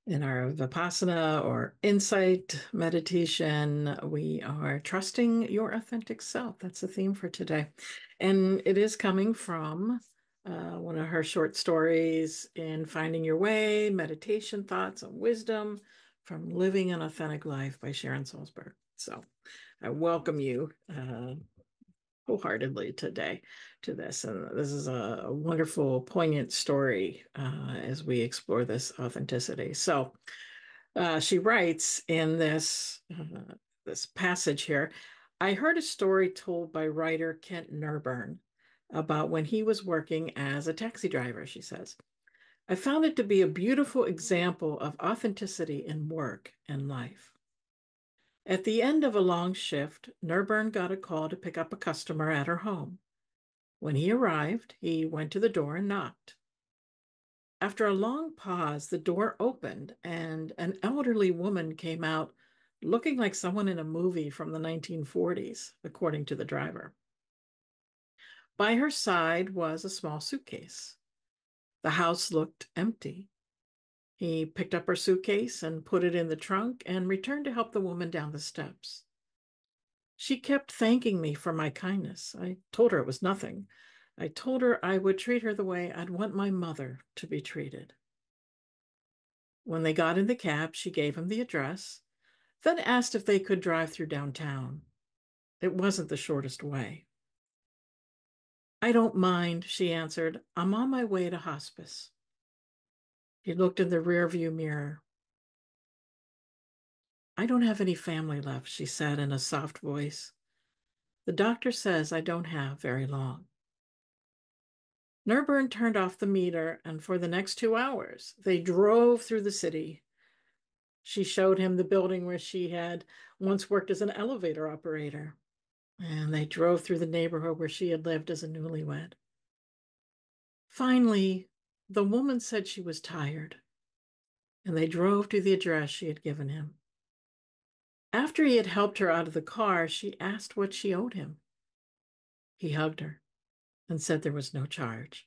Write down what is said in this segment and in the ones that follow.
In our Vipassana or Insight Meditation, we are trusting your authentic self. That's the theme for today. And it is coming from one of her short stories in Finding Your Way, Meditation Thoughts and Wisdom from Living an Authentic Life by Sharon Salzberg. So I welcome you wholeheartedly today to this. And this is a wonderful, poignant story as we explore this authenticity. So she writes in this passage here, I heard a story told by writer Kent Nerburn about when he was working as a taxi driver, she says. I found it to be a beautiful example of authenticity in work and life. At the end of a long shift, Nerburn got a call to pick up a customer at her home. When he arrived, he went to the door and knocked. After a long pause, the door opened and an elderly woman came out looking like someone in a movie from the 1940s, according to the driver. By her side was a small suitcase. The house looked empty. He picked up her suitcase and put it in the trunk and returned to help the woman down the steps. She kept thanking me for my kindness. I told her it was nothing. I told her I would treat her the way I'd want my mother to be treated. When they got in the cab, she gave him the address, then asked if they could drive through downtown. It wasn't the shortest way. I don't mind, she answered. I'm on my way to hospice. He looked in the rearview mirror. I don't have any family left, she said in a soft voice. The doctor says I don't have very long. Nerburn turned off the meter, and for the next 2 hours, they drove through the city. She showed him the building where she had once worked as an elevator operator, and they drove through the neighborhood where she had lived as a newlywed. Finally, the woman said she was tired, and they drove to the address she had given him. After he had helped her out of the car, she asked what she owed him. He hugged her and said there was no charge.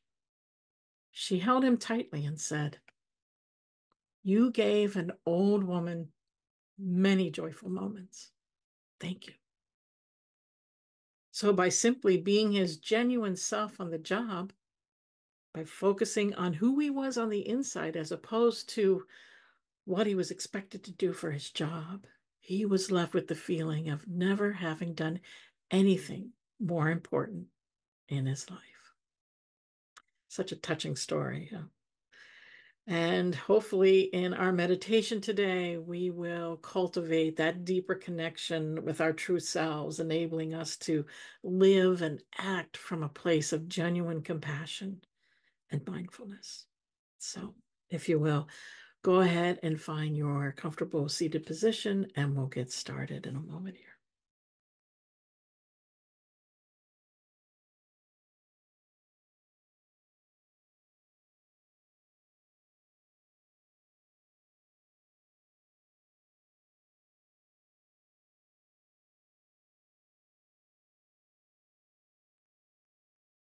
She held him tightly and said, You gave an old woman many joyful moments. Thank you. So, by simply being his genuine self on the job, by focusing on who he was on the inside as opposed to what he was expected to do for his job, he was left with the feeling of never having done anything more important in his life. Such a touching story. Yeah. And hopefully, in our meditation today, we will cultivate that deeper connection with our true selves, enabling us to live and act from a place of genuine compassion and mindfulness. So, if you will, go ahead and find your comfortable seated position, and we'll get started in a moment here.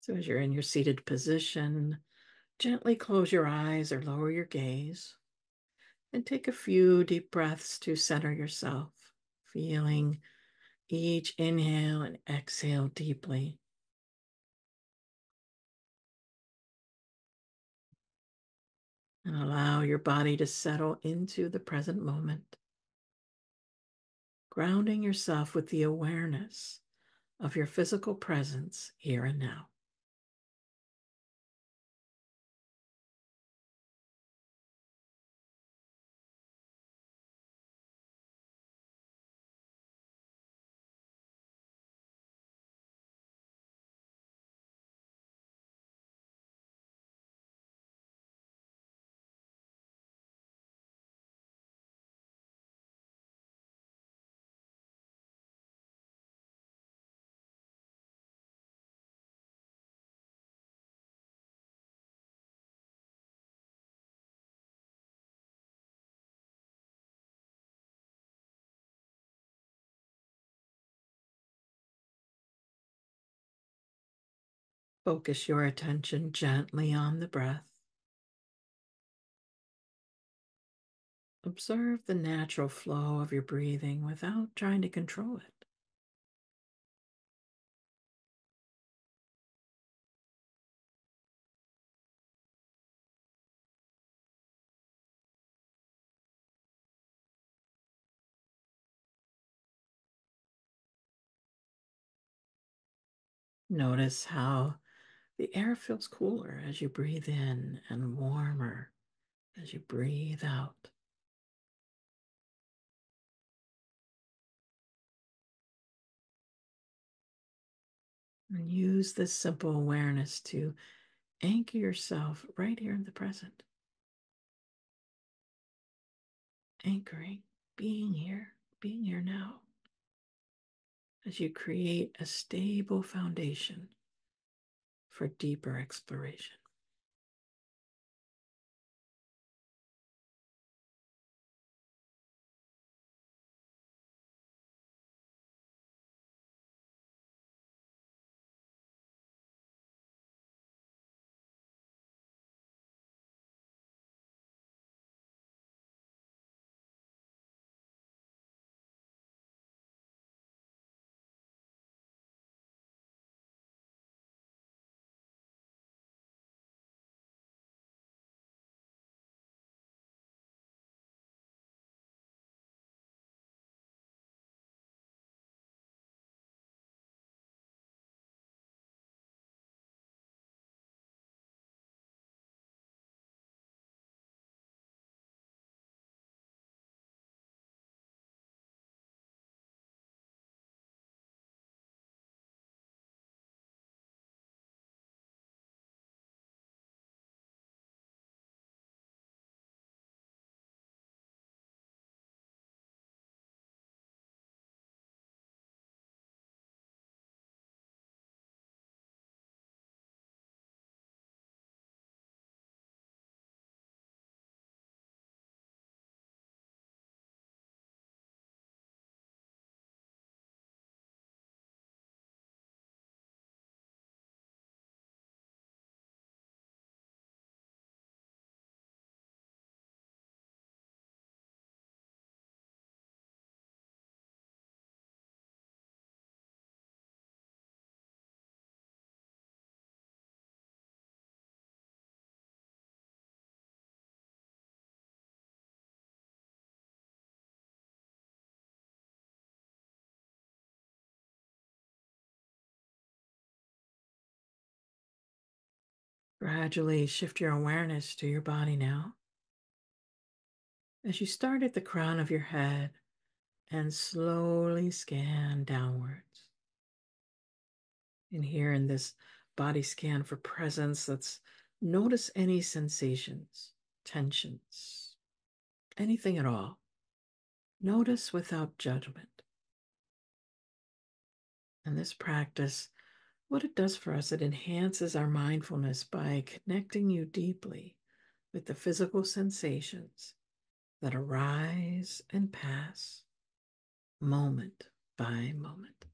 So, as you're in your seated position, gently close your eyes or lower your gaze and take a few deep breaths to center yourself, feeling each inhale and exhale deeply. And allow your body to settle into the present moment, grounding yourself with the awareness of your physical presence here and now. Focus your attention gently on the breath. observe the natural flow of your breathing without trying to control it. Notice how the air feels cooler as you breathe in and warmer as you breathe out. And use this simple awareness to anchor yourself right here in the present. Anchoring, being here now, as you create a stable foundation for deeper exploration. Gradually shift your awareness to your body now. As you start at the crown of your head and slowly scan downwards. And here in this body scan for presence, let's notice any sensations, tensions, anything at all. Notice without judgment. And this practice, what it does for us, it enhances our mindfulness by connecting you deeply with the physical sensations that arise and pass moment by moment.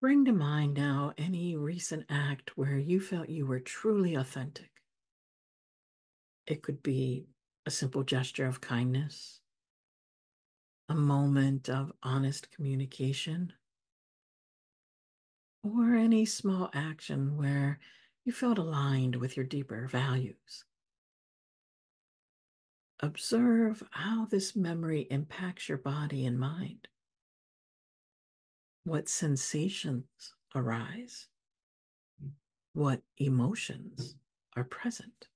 Bring to mind now any recent act where you felt you were truly authentic. It could be a simple gesture of kindness, a moment of honest communication, or any small action where you felt aligned with your deeper values. Observe how this memory impacts your body and mind. What sensations arise? What emotions are present?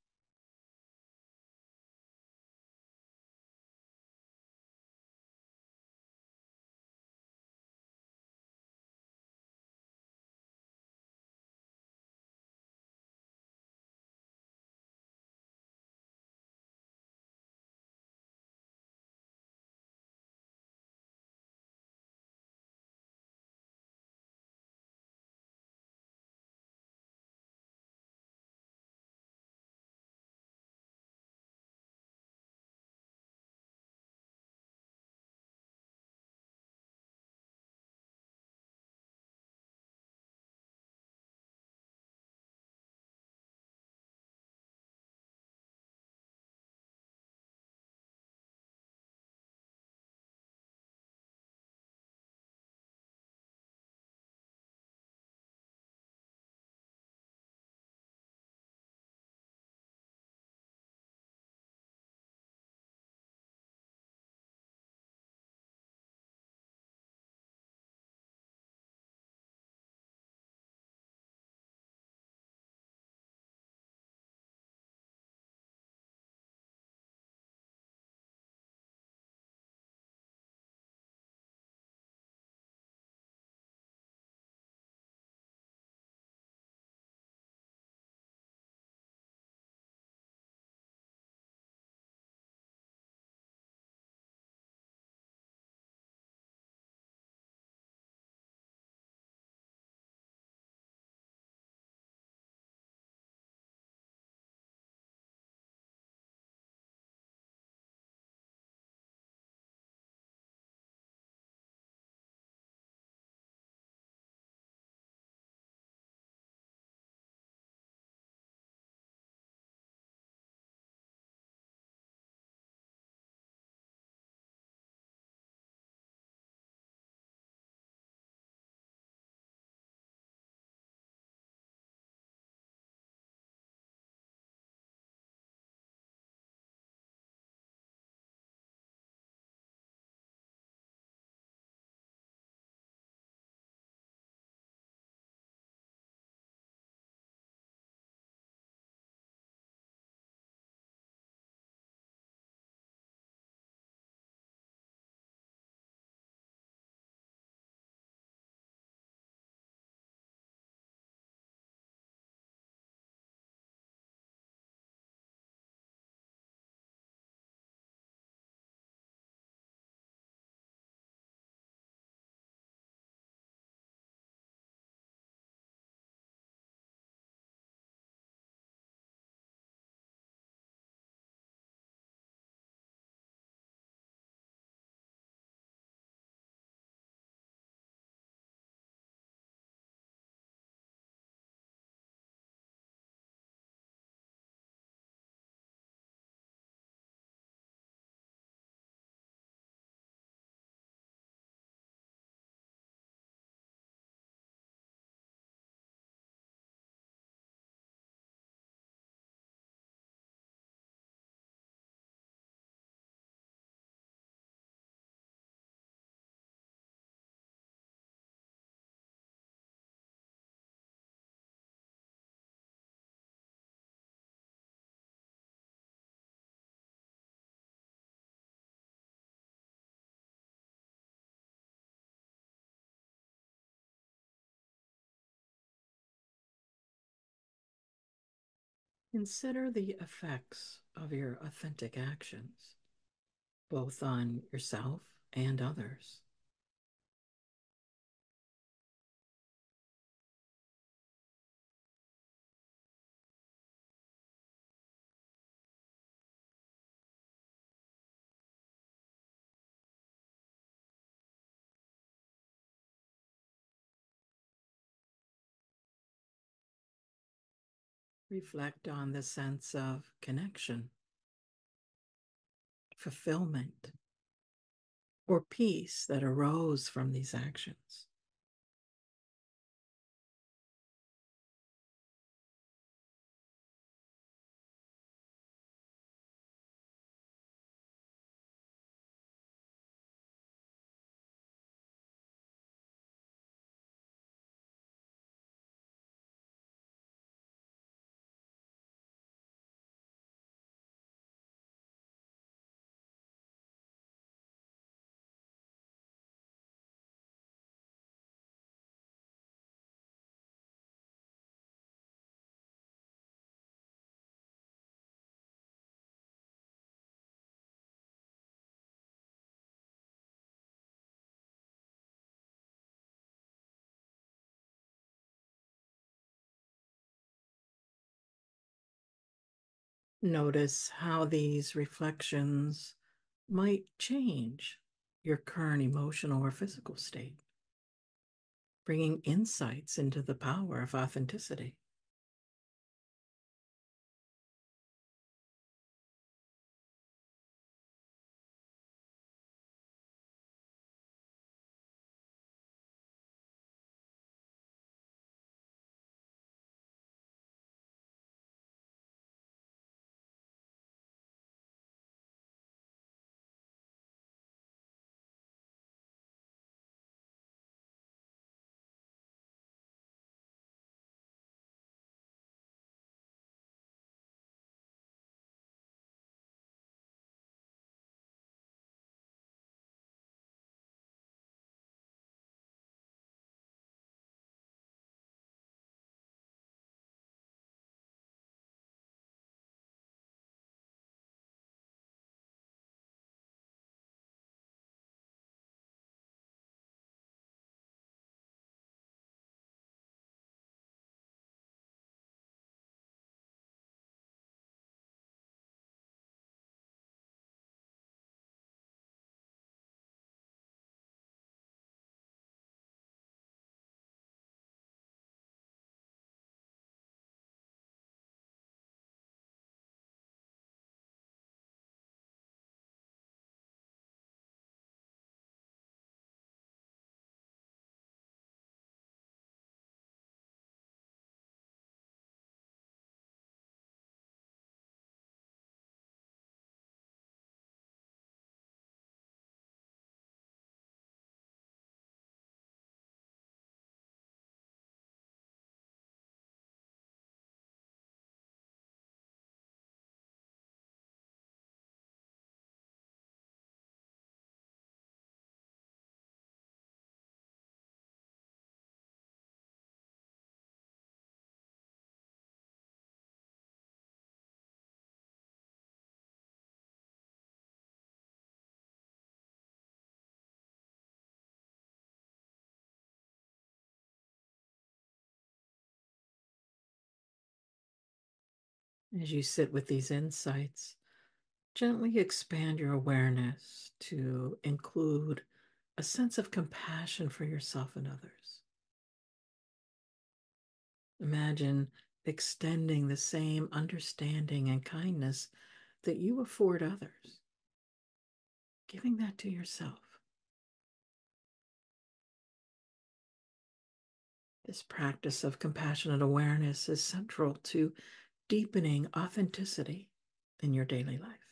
Consider the effects of your authentic actions, both on yourself and others. Reflect on the sense of connection, fulfillment, or peace that arose from these actions. Notice how these reflections might change your current emotional or physical state, bringing insights into the power of authenticity. As you sit with these insights, gently expand your awareness to include a sense of compassion for yourself and others. Imagine extending the same understanding and kindness that you afford others, giving that to yourself. This practice of compassionate awareness is central to deepening authenticity in your daily life.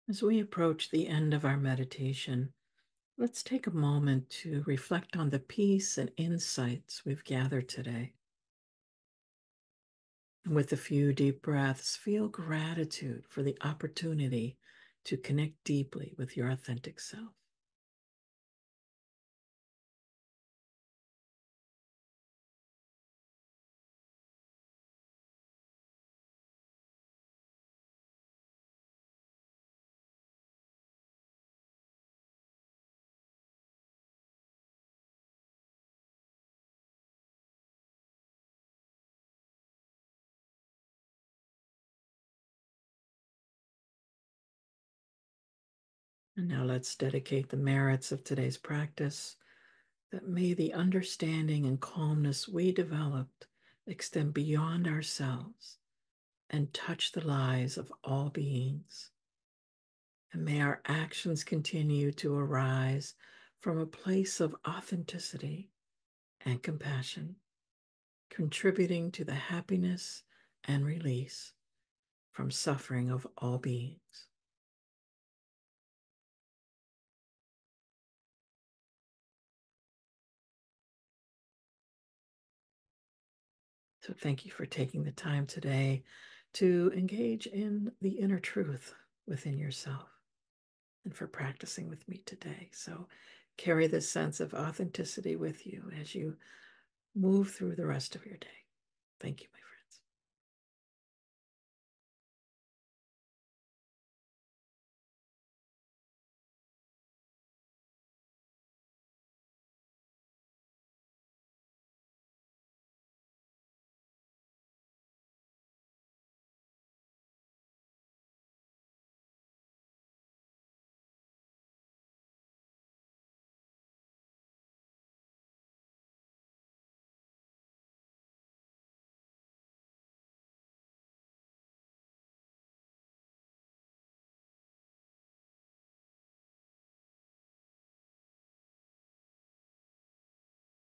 As we approach the end of our meditation, let's take a moment to reflect on the peace and insights we've gathered today. And with a few deep breaths, feel gratitude for the opportunity to connect deeply with your authentic self. And now let's dedicate the merits of today's practice, that may the understanding and calmness we developed extend beyond ourselves and touch the lives of all beings. And may our actions continue to arise from a place of authenticity and compassion, contributing to the happiness and release from suffering of all beings. So thank you for taking the time today to engage in the inner truth within yourself and for practicing with me today. So carry this sense of authenticity with you as you move through the rest of your day. Thank you, my friend.